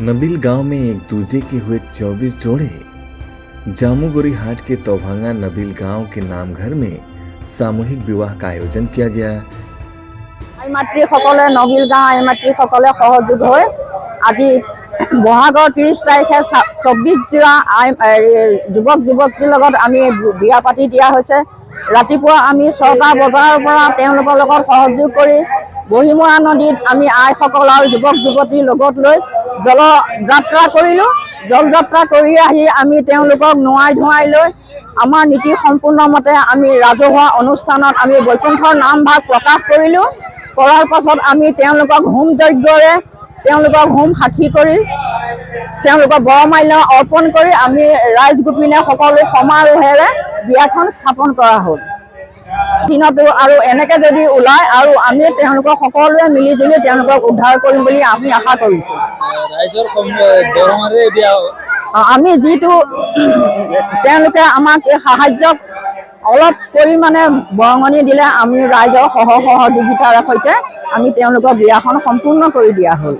नबील गांव में एक दूजे के हुए 24 जोड़े। जामुगोरी हाट के तोभांगा नबील गांव के नामघर में सामूहिक विवाह का आयोजन किया गया। आईमातृসকলে नबील गांव आईमातृসকলে सहयोग হৈ আজি বহাগৰ 30 তাৰিখে 24 জোড়া যুৱক যুৱতীৰ লগত আমি বিয়া পাতি দিয়া হৈছে। ৰাতিপুৱা আমি 6টা বজাৰ পৰা তেওঁলোকৰ লগত সহযোগ কৰি বহিমৰা নদীত আমি আইসকল আৰু যুৱক যুৱতীৰ লগত লৈ জল যাত্ৰা কৰিলো। জল যাত্ৰা কৰি আহি আমি তেওঁলোকক নুৱাই ধুৱাই লৈ আমাৰ নীতি সম্পূৰ্ণ মতে আমি ৰাজহুৱা অনুষ্ঠানত আমি বৈকুণ্ঠৰ নামভাগ প্ৰকাশ কৰিলো। কৰাৰ পাছত আমি তেওঁলোকক হোম যজ্ঞৰে তেওঁলোকক হোম সাক্ষী কৰি তেওঁলোকক বৰমাল্য অৰ্পণ কৰি আমি ৰাইজ গোপিনে সকলো সমাৰোহেৰে বিয়াখন স্থাপন কৰা হ'ল। দিনতো আৰু এনেকে যদি ওলাই আৰু আমি তেওঁলোকক সকলোৱে মিলি জুলি তেওঁলোকক উদ্ধাৰ কৰিম বুলি আমি আশা কৰিছোঁ। ৰাইজৰ বৰমাৰে বিয়া আমি যিটো তেওঁলোকে আমাক এই সাহায্যক অলপ পৰিমাণে বৰঙণি দিলে আমি ৰাইজৰ সহযোগিতাৰ সৈতে আমি তেওঁলোকৰ বিয়াখন সম্পূৰ্ণ কৰি দিয়া হ'ল।